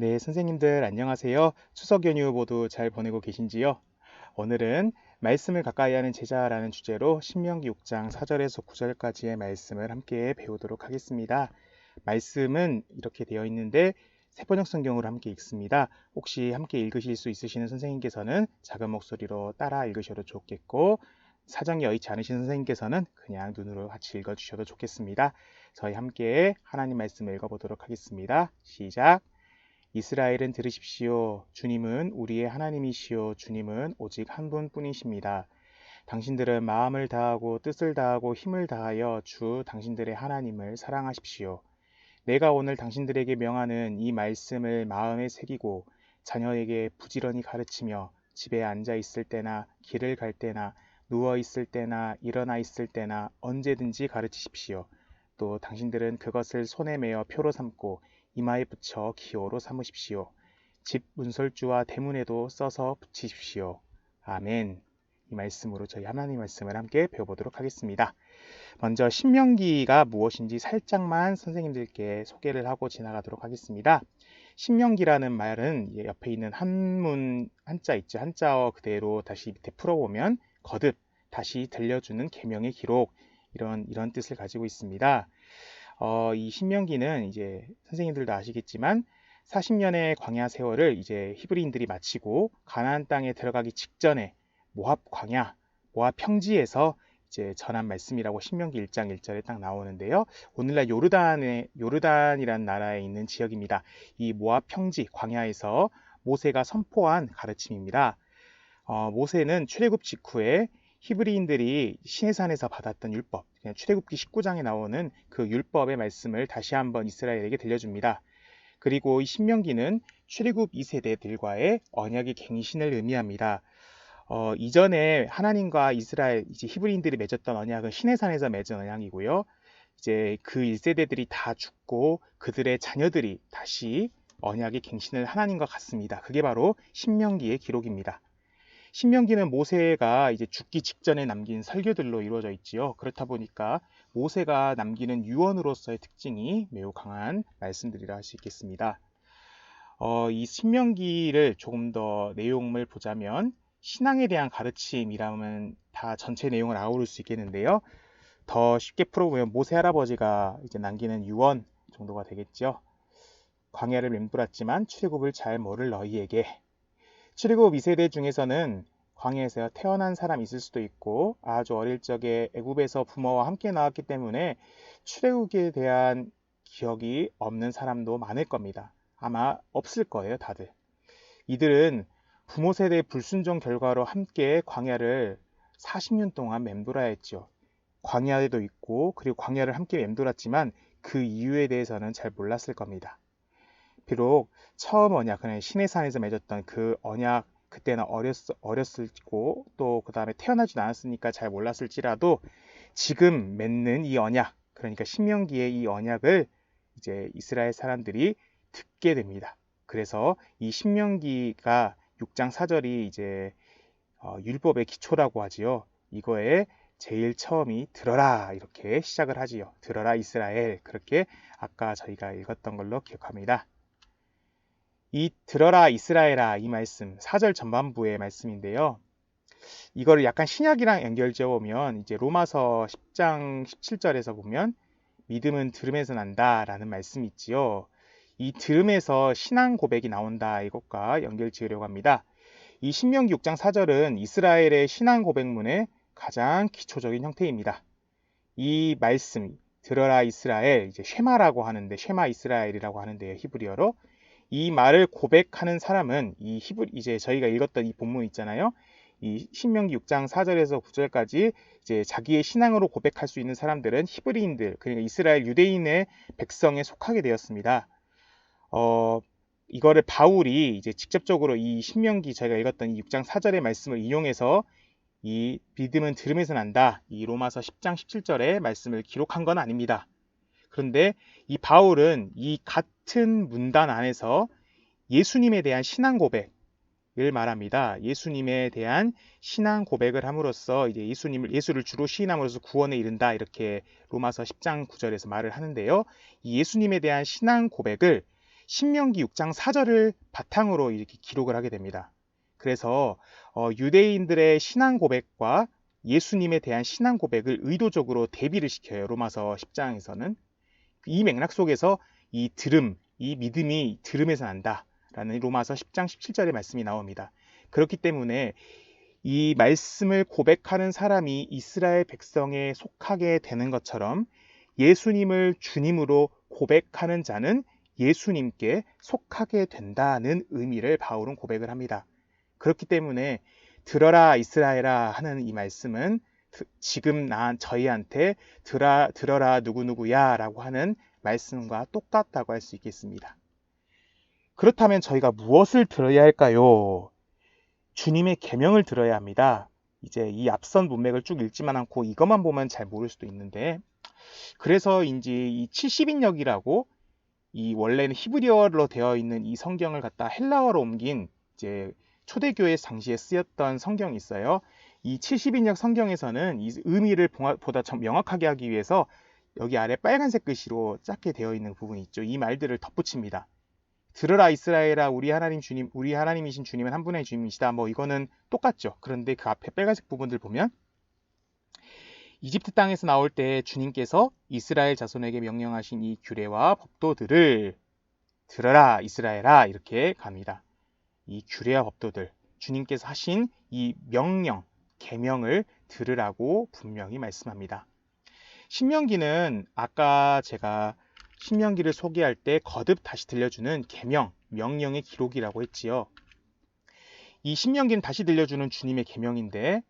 네, 선생님들 안녕하세요. 추석 연휴 모두 잘 보내고 계신지요? 오늘은 말씀을 가까이 하는 제자라는 주제로 신명기 6장 4절에서 9절까지의 말씀을 함께 배우도록 하겠습니다. 말씀은 이렇게 되어 있는데 세번역 성경으로 함께 읽습니다. 혹시 함께 읽으실 수 있으시는 선생님께서는 작은 목소리로 따라 읽으셔도 좋겠고, 사정이 여의치 않으신 선생님께서는 그냥 눈으로 같이 읽어주셔도 좋겠습니다. 저희 함께 하나님 말씀을 읽어보도록 하겠습니다. 시작. 이스라엘은 들으십시오. 주님은 우리의 하나님이시오. 주님은 오직 한 분뿐이십니다. 당신들은 마음을 다하고 뜻을 다하고 힘을 다하여 주 당신들의 하나님을 사랑하십시오. 내가 오늘 당신들에게 명하는 이 말씀을 마음에 새기고 자녀에게 부지런히 가르치며 집에 앉아 있을 때나 길을 갈 때나 누워 있을 때나 일어나 있을 때나 언제든지 가르치십시오. 또 당신들은 그것을 손에 메어 표로 삼고 이마에 붙여 기호로 삼으십시오. 집 문설주와 대문에도 써서 붙이십시오. 아멘. 이 말씀으로 저희 하나님 말씀을 함께 배워보도록 하겠습니다. 먼저 신명기가 무엇인지 살짝만 선생님들께 소개를 하고 지나가도록 하겠습니다. 신명기라는 말은 옆에 있는 한문 한자 있죠. 한자어 그대로 다시 밑에 풀어보면 거듭, 다시 들려주는 계명의 기록, 이런 뜻을 가지고 있습니다. 이 신명기는 이제 선생님들도 아시겠지만 40년의 광야 세월을 이제 히브리인들이 마치고 가나안 땅에 들어가기 직전에 모압 광야, 모압 평지에서 이제 전한 말씀이라고 신명기 1장 1절에 딱 나오는데요. 오늘날 요르단이라는 나라에 있는 지역입니다. 이 모압 평지 광야에서 모세가 선포한 가르침입니다. 모세는 출애굽 직후에 히브리인들이 시내산에서 받았던 율법, 출애굽기 19장에 나오는 그 율법의 말씀을 다시 한번 이스라엘에게 들려줍니다. 그리고 이 신명기는 출애굽 2세대들과의 언약의 갱신을 의미합니다. 이전에 하나님과 이스라엘, 이제 히브리인들이 맺었던 언약은 시내산에서 맺은 언약이고요. 이제 그 1세대들이 다 죽고 그들의 자녀들이 다시 언약의 갱신을 하나님과 갖습니다. 그게 바로 신명기의 기록입니다. 신명기는 모세가 이제 죽기 직전에 남긴 설교들로 이루어져 있지요. 그렇다 보니까 모세가 남기는 유언으로서의 특징이 매우 강한 말씀들이라 할 수 있겠습니다. 이 신명기를 조금 더 내용을 보자면 신앙에 대한 가르침이라면 다 전체 내용을 아우를 수 있겠는데요. 더 쉽게 풀어보면 모세 할아버지가 이제 남기는 유언 정도가 되겠죠. 광야를 맴돌았지만 출애굽을 잘 모를 너희에게. 출애굽 2세대 중에서는 광야에서 태어난 사람이 있을 수도 있고 아주 어릴 적에 애굽에서 부모와 함께 나왔기 때문에 출애굽에 대한 기억이 없는 사람도 많을 겁니다. 아마 없을 거예요, 다들. 이들은 부모 세대의 불순종 결과로 함께 광야를 40년 동안 맴돌아야 했죠. 광야에도 있고 그리고 광야를 함께 맴돌았지만 그 이유에 대해서는 잘 몰랐을 겁니다. 비록 처음 언약, 그냥 시내산에서 맺었던 그 언약, 그때는 어렸을고 또 그 다음에 태어나지도 않았으니까 잘 몰랐을지라도 지금 맺는 이 언약, 그러니까 신명기의 이 언약을 이제 이스라엘 사람들이 듣게 됩니다. 그래서 이 신명기가 6장 4절이 이제 율법의 기초라고 하지요. 이거에 제일 처음이 들어라 이렇게 시작을 하지요. 들어라 이스라엘, 그렇게 아까 저희가 읽었던 걸로 기억합니다. 이 들어라 이스라엘아, 이 말씀 4절 전반부의 말씀인데요. 이거를 약간 신약이랑 연결지어 보면 이제 로마서 10장 17절에서 보면 믿음은 들음에서 난다 라는 말씀이 있지요. 이 들음에서 신앙 고백이 나온다, 이것과 연결 지으려고 합니다. 이 신명기 6장 4절은 이스라엘의 신앙 고백문의 가장 기초적인 형태입니다. 이 말씀 들어라 이스라엘, 이제 쉐마라고 하는데, 쉐마 이스라엘이라고 하는데요, 히브리어로. 이 말을 고백하는 사람은 이제 저희가 읽었던 이 본문 있잖아요. 이 신명기 6장 4절에서 9절까지 이제 자기의 신앙으로 고백할 수 있는 사람들은 히브리인들, 그러니까 이스라엘 유대인의 백성에 속하게 되었습니다. 이거를 바울이 이제 직접적으로 이 신명기 저희가 읽었던 이 6장 4절의 말씀을 인용해서 이 믿음은 들음에서 난다, 이 로마서 10장 17절의 말씀을 기록한 건 아닙니다. 그런데 이 바울은 이 같은 문단 안에서 예수님에 대한 신앙 고백을 말합니다. 예수님에 대한 신앙 고백을 함으로써 이제 예수를 주로 시인함으로써 구원에 이른다, 이렇게 로마서 10장 9절에서 말을 하는데요. 이 예수님에 대한 신앙 고백을 신명기 6장 4절을 바탕으로 이렇게 기록을 하게 됩니다. 그래서 유대인들의 신앙 고백과 예수님에 대한 신앙 고백을 의도적으로 대비를 시켜요. 로마서 10장에서는. 이 맥락 속에서 이 믿음이 들음에서 난다라는 로마서 10장 17절의 말씀이 나옵니다. 그렇기 때문에 이 말씀을 고백하는 사람이 이스라엘 백성에 속하게 되는 것처럼 예수님을 주님으로 고백하는 자는 예수님께 속하게 된다는 의미를 바울은 고백을 합니다. 그렇기 때문에 들어라 이스라엘아 하는 이 말씀은 지금 저희한테 들어라 누구누구야 라고 하는 말씀과 똑같다고 할 수 있겠습니다. 그렇다면 저희가 무엇을 들어야 할까요? 주님의 계명을 들어야 합니다. 이제 이 앞선 문맥을 쭉 읽지만 않고 이것만 보면 잘 모를 수도 있는데, 그래서인지 이 70인역이라고 이 원래는 히브리어로 되어 있는 이 성경을 갖다 헬라어로 옮긴 이제 초대교회 당시에 쓰였던 성경이 있어요. 이 70인역 성경에서는 이 의미를 보다 명확하게 하기 위해서 여기 아래 빨간색 글씨로 작게 되어 있는 부분이 있죠. 이 말들을 덧붙입니다. 들으라 이스라엘아 우리 하나님이신 주님은 한 분의 주님이시다. 뭐 이거는 똑같죠. 그런데 그 앞에 빨간색 부분들 보면 이집트 땅에서 나올 때 주님께서 이스라엘 자손에게 명령하신 이 규례와 법도들을 들어라 이스라엘아 이렇게 갑니다. 이 규례와 법도들, 주님께서 하신 이 명령, 계명을 들으라고 분명히 말씀합니다. 신명기는 아까 제가 신명기를 소개할 때 거듭 다시 들려주는 계명, 명령의 기록이라고 했지요. 이 신명기는 다시 들려주는 주님의 계명인데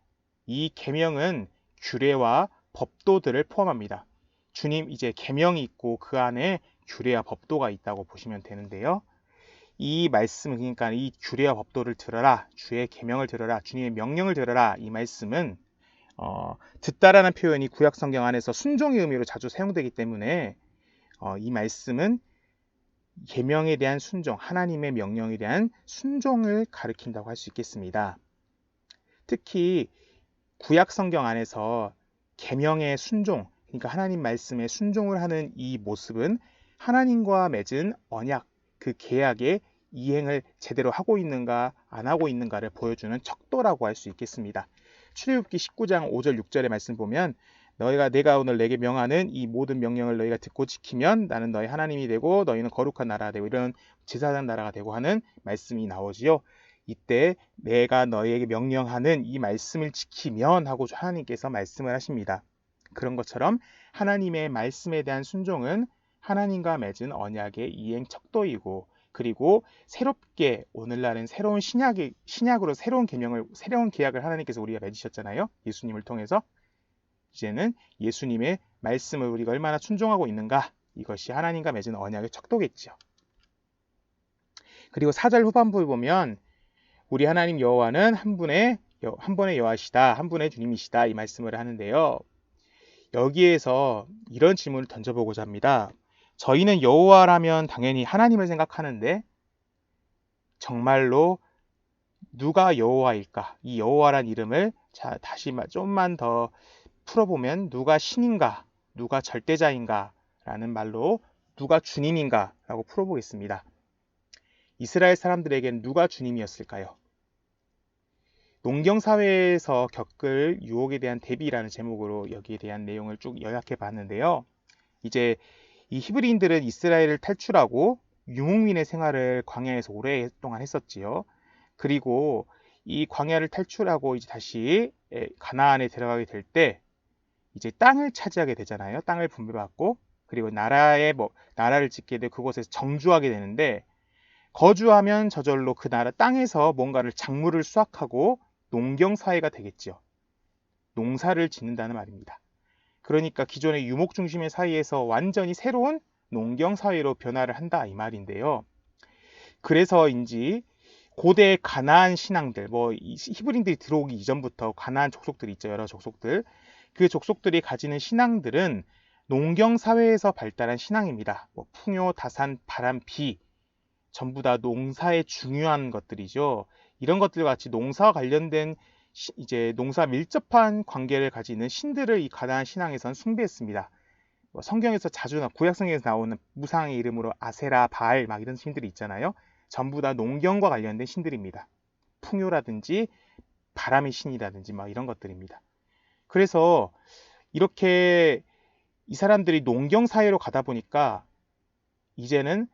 이 계명은 규례와 법도들을 포함합니다. 주님 이제 계명이 있고 그 안에 규례와 법도가 있다고 보시면 되는데요. 이 말씀, 그러니까 이 규례와 법도를 들어라, 주의 계명을 들어라, 주님의 명령을 들어라, 이 말씀은 듣다라는 표현이 구약 성경 안에서 순종의 의미로 자주 사용되기 때문에 이 말씀은 계명에 대한 순종, 하나님의 명령에 대한 순종을 가리킨다고 할 수 있겠습니다. 특히 구약 성경 안에서 계명의 순종, 그러니까 하나님 말씀에 순종을 하는 이 모습은 하나님과 맺은 언약, 그 계약의 이행을 제대로 하고 있는가 안 하고 있는가를 보여주는 척도라고 할 수 있겠습니다. 출애굽기 19장 5절 6절의 말씀 보면 내가 오늘 내게 명하는 이 모든 명령을 너희가 듣고 지키면 나는 너희 하나님이 되고 너희는 거룩한 나라가 되고 이런 제사장 나라가 되고 하는 말씀이 나오지요. 이때 내가 너희에게 명령하는 이 말씀을 지키면 하고 하나님께서 말씀을 하십니다. 그런 것처럼 하나님의 말씀에 대한 순종은 하나님과 맺은 언약의 이행 척도이고, 그리고 새롭게 오늘날은 새로운 신약으로 새로운 계약을 하나님께서 우리가 맺으셨잖아요. 예수님을 통해서. 이제는 예수님의 말씀을 우리가 얼마나 순종하고 있는가, 이것이 하나님과 맺은 언약의 척도겠죠. 그리고 4절 후반부에 보면 우리 하나님 여호와는 한 분의 여호와시다, 한 분의 주님이시다, 이 말씀을 하는데요. 여기에서 이런 질문을 던져보고자 합니다. 저희는 여호와라면 당연히 하나님을 생각하는데 정말로 누가 여호와일까? 이 여호와란 이름을 다시 좀만 더 풀어보면 누가 신인가, 누가 절대자인가 라는 말로 누가 주님인가 라고 풀어보겠습니다. 이스라엘 사람들에겐 누가 주님이었을까요? 농경사회에서 겪을 유혹에 대한 대비라는 제목으로 여기에 대한 내용을 쭉 요약해 봤는데요. 이제 이 히브리인들은 이스라엘을 탈출하고 유목민의 생활을 광야에서 오랫동안 했었지요. 그리고 이 광야를 탈출하고 이제 다시 가나안에 들어가게 될 때 이제 땅을 차지하게 되잖아요. 땅을 분배받고, 그리고 나라를 짓게 되고 그곳에서 정주하게 되는데, 거주하면 저절로 그 나라 땅에서 뭔가를 작물을 수확하고 농경사회가 되겠죠. 농사를 짓는다는 말입니다. 그러니까 기존의 유목 중심의 사회에서 완전히 새로운 농경사회로 변화를 한다, 이 말인데요. 그래서인지 고대 가나안 신앙들, 히브리인들이 들어오기 이전부터 가나안 족속들이 있죠. 여러 족속들. 그 족속들이 가지는 신앙들은 농경사회에서 발달한 신앙입니다. 풍요, 다산, 바람, 비, 전부 다 농사에 중요한 것들이죠. 이런 것들과 같이 농사와 관련된 이제 농사 밀접한 관계를 가지는 신들을 이 가나안 신앙에서는 숭배했습니다. 뭐 성경에서 자주 구약 성경에서 나오는 무상의 이름으로 아세라, 바알 막 이런 신들이 있잖아요. 전부 다 농경과 관련된 신들입니다. 풍요라든지 바람의 신이라든지 막 이런 것들입니다. 그래서 이렇게 이 사람들이 농경 사회로 가다 보니까 이제는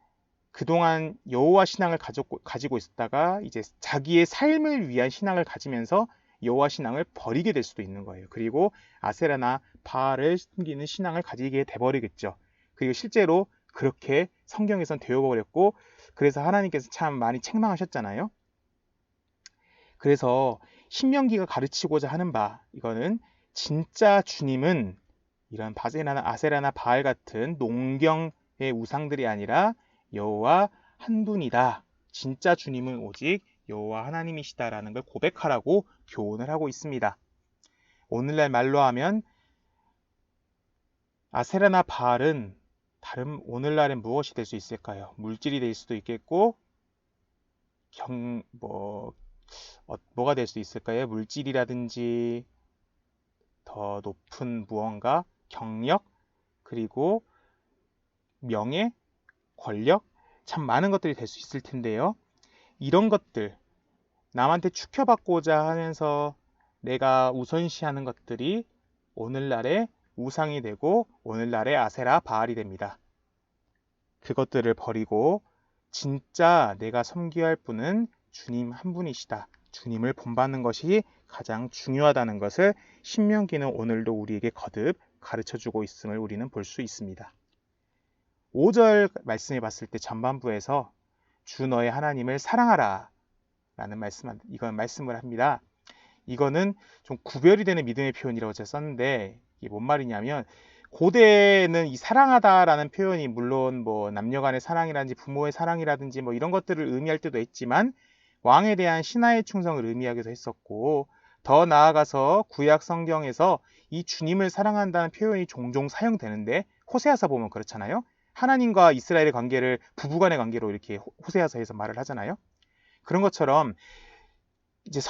그동안 여호와 신앙을 가지고 있었다가 이제 자기의 삶을 위한 신앙을 가지면서 여호와 신앙을 버리게 될 수도 있는 거예요. 그리고 아세라나 바알을 숨기는 신앙을 가지게 돼버리겠죠. 그리고 실제로 그렇게 성경에선 되어버렸고, 그래서 하나님께서 참 많이 책망하셨잖아요. 그래서 신명기가 가르치고자 하는 바, 이거는 진짜 주님은 이런 바세나나 아세라나 바알 같은 농경의 우상들이 아니라 여호와 한 분이다. 진짜 주님은 오직 여호와 하나님이시다라는 걸 고백하라고 교훈을 하고 있습니다. 오늘날 말로 하면 아세라나 바알은 다른 오늘날엔 무엇이 될 수 있을까요? 물질이 될 수도 있겠고 뭐가 될 수 있을까요? 물질이라든지 더 높은 무언가, 경력, 그리고 명예, 권력, 참 많은 것들이 될 수 있을 텐데요. 이런 것들, 남한테 축혀받고자 하면서 내가 우선시하는 것들이 오늘날의 우상이 되고 오늘날의 아세라 바알이 됩니다. 그것들을 버리고 진짜 내가 섬겨야 할 분은 주님 한 분이시다. 주님을 본받는 것이 가장 중요하다는 것을 신명기는 오늘도 우리에게 거듭 가르쳐주고 있음을 우리는 볼 수 있습니다. 5절 말씀해 봤을 때 전반부에서 주 너의 하나님을 사랑하라 라는 말씀을 합니다. 이거는 좀 구별이 되는 믿음의 표현이라고 제가 썼는데 이게 뭔 말이냐면 고대에는 이 사랑하다라는 표현이 물론 뭐 남녀간의 사랑이라든지 부모의 사랑이라든지 뭐 이런 것들을 의미할 때도 있지만 왕에 대한 신하의 충성을 의미하기도 했었고 더 나아가서 구약 성경에서 이 주님을 사랑한다는 표현이 종종 사용되는데 호세아서 보면 그렇잖아요. 하나님과 이스라엘의 관계를 부부간의 관계로 이렇게 호세아서에서 말을 하잖아요. 그런 것처럼 이제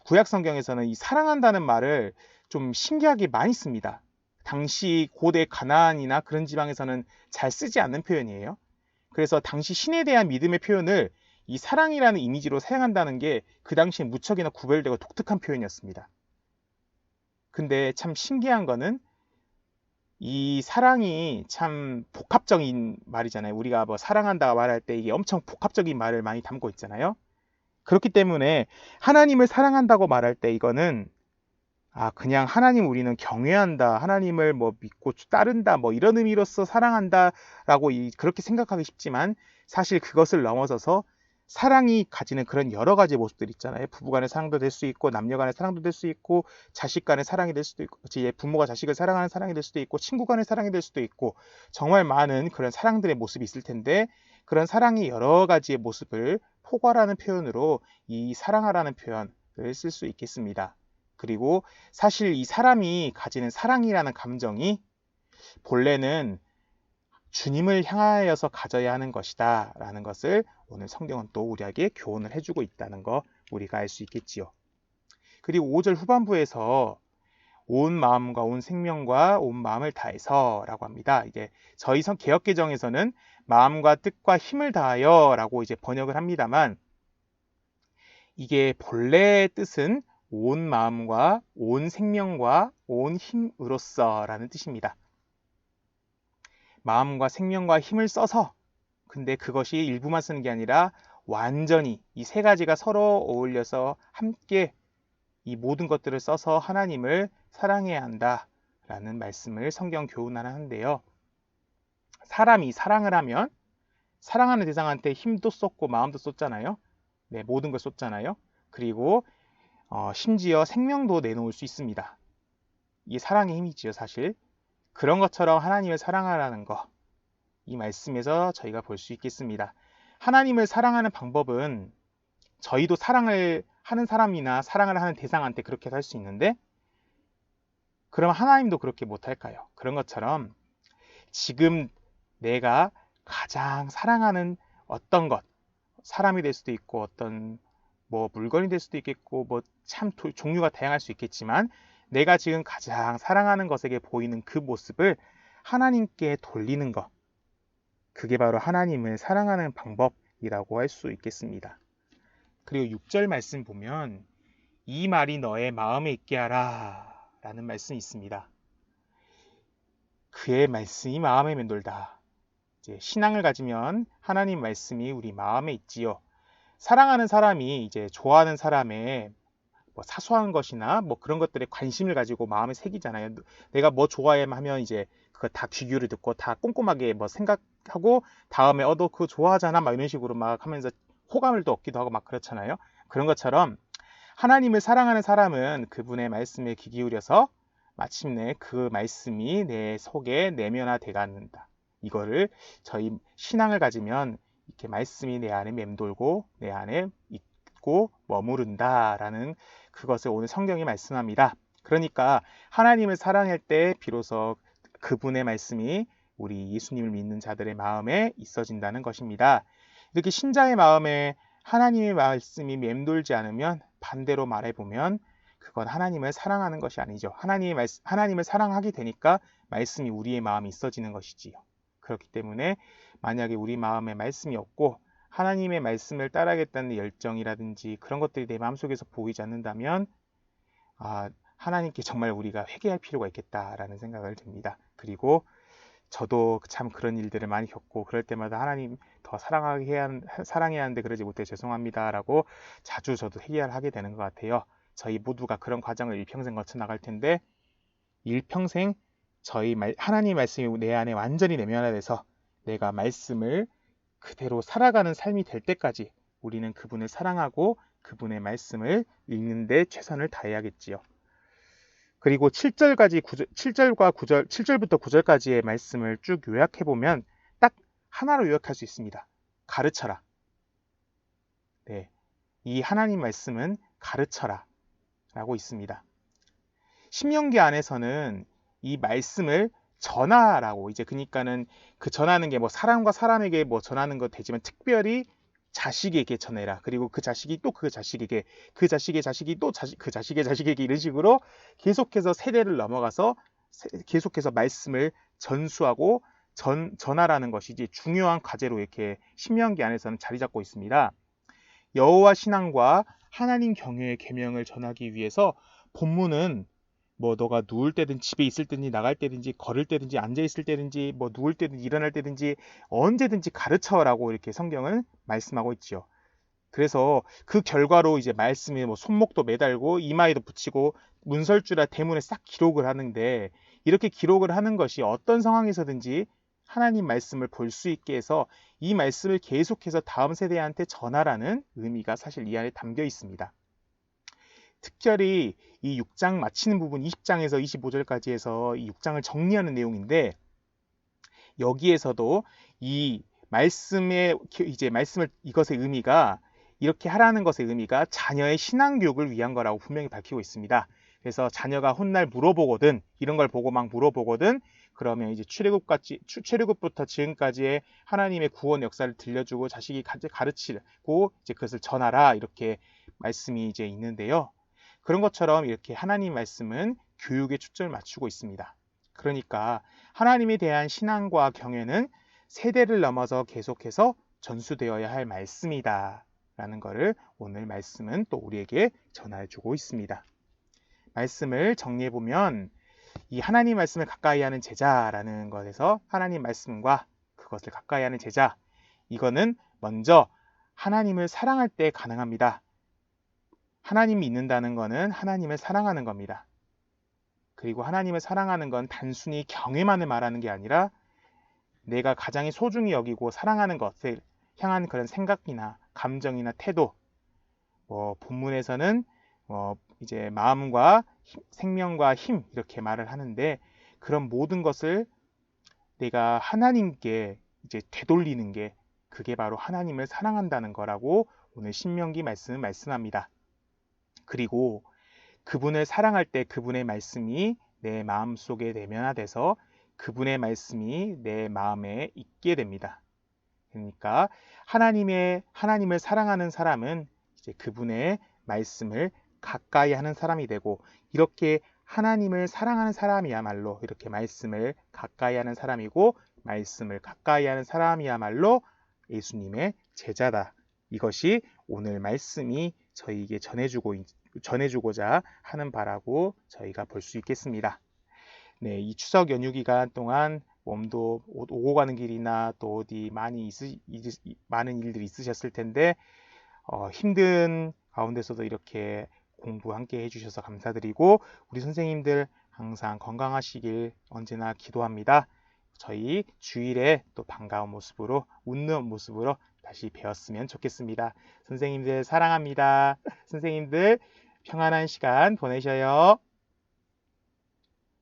구약 성경에서는 이 사랑한다는 말을 좀 신기하게 많이 씁니다. 당시 고대 가나안이나 그런 지방에서는 잘 쓰지 않는 표현이에요. 그래서 당시 신에 대한 믿음의 표현을 이 사랑이라는 이미지로 사용한다는 게 그 당시에 무척이나 구별되고 독특한 표현이었습니다. 근데 참 신기한 거는 이 사랑이 참 복합적인 말이잖아요. 우리가 뭐 사랑한다 말할 때 이게 엄청 복합적인 말을 많이 담고 있잖아요. 그렇기 때문에 하나님을 사랑한다고 말할 때 이거는 그냥 하나님 우리는 경외한다, 하나님을 뭐 믿고 따른다, 뭐 이런 의미로서 사랑한다라고 그렇게 생각하기 쉽지만 사실 그것을 넘어서서 사랑이 가지는 그런 여러 가지 모습들 있잖아요. 부부간의 사랑도 될 수 있고 남녀간의 사랑도 될 수 있고 자식 간의 사랑이 될 수도 있고 부모가 자식을 사랑하는 사랑이 될 수도 있고 친구 간의 사랑이 될 수도 있고 정말 많은 그런 사랑들의 모습이 있을 텐데 그런 사랑의 여러 가지의 모습을 포괄하는 표현으로 이 사랑하라는 표현을 쓸 수 있겠습니다. 그리고 사실 이 사람이 가지는 사랑이라는 감정이 본래는 주님을 향하여서 가져야 하는 것이다 라는 것을 오늘 성경은 또 우리에게 교훈을 해주고 있다는 거 우리가 알 수 있겠지요. 그리고 5절 후반부에서 온 마음과 온 생명과 온 마음을 다해서 라고 합니다. 이게 저희 개역개정에서는 마음과 뜻과 힘을 다하여 라고 이제 번역을 합니다만 이게 본래의 뜻은 온 마음과 온 생명과 온 힘으로써 라는 뜻입니다. 마음과 생명과 힘을 써서 근데 그것이 일부만 쓰는 게 아니라 완전히 이 세 가지가 서로 어울려서 함께 이 모든 것들을 써서 하나님을 사랑해야 한다 라는 말씀을 성경 교훈을 하는데요. 사람이 사랑을 하면 사랑하는 대상한테 힘도 쏟고 마음도 쏟잖아요. 네, 모든 걸 쏟잖아요. 그리고 심지어 생명도 내놓을 수 있습니다. 이게 사랑의 힘이지요, 사실. 그런 것처럼 하나님을 사랑하라는 거, 이 말씀에서 저희가 볼 수 있겠습니다. 하나님을 사랑하는 방법은 저희도 사랑을 하는 사람이나 사랑을 하는 대상한테 그렇게 할 수 있는데 그럼 하나님도 그렇게 못할까요? 그런 것처럼 지금 내가 가장 사랑하는 어떤 것, 사람이 될 수도 있고 어떤 뭐 물건이 될 수도 있겠고 뭐 참 종류가 다양할 수 있겠지만 내가 지금 가장 사랑하는 것에게 보이는 그 모습을 하나님께 돌리는 것. 그게 바로 하나님을 사랑하는 방법이라고 할 수 있겠습니다. 그리고 6절 말씀 보면 이 말이 너의 마음에 있게 하라 라는 말씀이 있습니다. 그의 말씀이 마음에 맴돌다. 이제 신앙을 가지면 하나님 말씀이 우리 마음에 있지요. 사랑하는 사람이 이제 좋아하는 사람의 뭐 사소한 것이나 뭐 그런 것들에 관심을 가지고 마음에 새기잖아요. 내가 뭐 좋아해 하면 이제 그거 다 귀교를 듣고 다 꼼꼼하게 뭐 생각하고 다음에 너 그거 좋아하잖아 막 이런 식으로 막 하면서 호감을 또 얻기도 하고 막 그렇잖아요. 그런 것처럼 하나님을 사랑하는 사람은 그분의 말씀에 귀 기울여서 마침내 그 말씀이 내 속에 내면화돼 가는다. 이거를 저희 신앙을 가지면 이렇게 말씀이 내 안에 맴돌고 내 안에 있고 머무른다라는 그것을 오늘 성경이 말씀합니다. 그러니까 하나님을 사랑할 때 비로소 그분의 말씀이 우리 예수님을 믿는 자들의 마음에 있어진다는 것입니다. 이렇게 신자의 마음에 하나님의 말씀이 맴돌지 않으면 반대로 말해보면 그건 하나님을 사랑하는 것이 아니죠. 하나님을 사랑하게 되니까 말씀이 우리의 마음에 있어지는 것이지요. 그렇기 때문에 만약에 우리 마음에 말씀이 없고 하나님의 말씀을 따라하겠다는 열정이라든지 그런 것들이 내 마음속에서 보이지 않는다면 하나님께 정말 우리가 회개할 필요가 있겠다라는 생각을 듭니다. 그리고 저도 참 그런 일들을 많이 겪고 그럴 때마다 하나님 더 사랑해야 하는데 그러지 못해 죄송합니다라고 자주 저도 회개를 하게 되는 것 같아요. 저희 모두가 그런 과정을 일평생 거쳐 나갈 텐데 일평생 하나님 말씀이 내 안에 완전히 내면화돼서 내가 말씀을 그대로 살아가는 삶이 될 때까지 우리는 그분을 사랑하고 그분의 말씀을 읽는데 최선을 다해야겠지요. 그리고 7절부터 9절까지의 말씀을 쭉 요약해보면 딱 하나로 요약할 수 있습니다. 가르쳐라. 네, 이 하나님 말씀은 가르쳐라 라고 있습니다. 신명기 안에서는 이 말씀을 전하라고 그러니까는 그 전하는 게 뭐 사람과 사람에게 뭐 전하는 것 되지만 특별히 자식에게 전해라. 그리고 그 자식이 또 그 자식에게, 그 자식의 자식이 또 그 자식의 자식에게 이런 식으로 계속해서 세대를 넘어가서 계속해서 말씀을 전수하고 전하라는 것이지 중요한 과제로 이렇게 신명기 안에서는 자리 잡고 있습니다. 여호와 신앙과 하나님 경외의 계명을 전하기 위해서 본문은 뭐 너가 누울 때든 집에 있을 때든지 나갈 때든지 걸을 때든지 앉아 있을 때든지 뭐 누울 때든지 일어날 때든지 언제든지 가르쳐라고 이렇게 성경은 말씀하고 있지요. 그래서 그 결과로 이제 말씀에 뭐 손목도 매달고 이마에도 붙이고 문설주나 대문에 싹 기록을 하는데 이렇게 기록을 하는 것이 어떤 상황에서든지 하나님 말씀을 볼 수 있게 해서 이 말씀을 계속해서 다음 세대한테 전하라는 의미가 사실 이 안에 담겨 있습니다. 특별히 이 6장 마치는 부분 20장에서 25절까지 해서 이 6장을 정리하는 내용인데 여기에서도 이 말씀의 이것의 의미가 이렇게 하라는 것의 의미가 자녀의 신앙 교육을 위한 거라고 분명히 밝히고 있습니다. 그래서 자녀가 훗날 물어보거든 이런 걸 보고 막 물어보거든 그러면 이제 출애굽부터 지금까지의 하나님의 구원 역사를 들려주고 자식이 가르치고 이제 그것을 전하라 이렇게 말씀이 이제 있는데요. 그런 것처럼 이렇게 하나님 말씀은 교육에 초점을 맞추고 있습니다. 그러니까 하나님에 대한 신앙과 경외는 세대를 넘어서 계속해서 전수되어야 할 말씀이다 라는 것을 오늘 말씀은 또 우리에게 전해주고 있습니다. 말씀을 정리해보면 이 하나님 말씀을 가까이 하는 제자라는 것에서 하나님 말씀과 그것을 가까이 하는 제자 이거는 먼저 하나님을 사랑할 때 가능합니다. 하나님 믿는다는 것은 하나님을 사랑하는 겁니다. 그리고 하나님을 사랑하는 건 단순히 경외만을 말하는 게 아니라 내가 가장 소중히 여기고 사랑하는 것을 향한 그런 생각이나 감정이나 태도 본문에서는 이제 마음과 생명과 힘 이렇게 말을 하는데 그런 모든 것을 내가 하나님께 이제 되돌리는 게 그게 바로 하나님을 사랑한다는 거라고 오늘 신명기 말씀은 말씀합니다. 그리고 그분을 사랑할 때 그분의 말씀이 내 마음속에 내면화돼서 그분의 말씀이 내 마음에 있게 됩니다. 그러니까 하나님을 사랑하는 사람은 이제 그분의 말씀을 가까이 하는 사람이 되고 이렇게 하나님을 사랑하는 사람이야말로 이렇게 말씀을 가까이 하는 사람이고, 말씀을 가까이 하는 사람이야말로 예수님의 제자다. 이것이 오늘 말씀이 저희에게 전해주고자 하는 바라고 저희가 볼 수 있겠습니다. 네, 이 추석 연휴 기간 동안 몸도 오고 가는 길이나 또 어디 많은 일들이 있으셨을 텐데, 힘든 가운데서도 이렇게 공부 함께 해주셔서 감사드리고, 우리 선생님들 항상 건강하시길 언제나 기도합니다. 저희 주일에 또 반가운 모습으로, 웃는 모습으로 다시 배웠으면 좋겠습니다. 선생님들 사랑합니다. 선생님들 평안한 시간 보내셔요.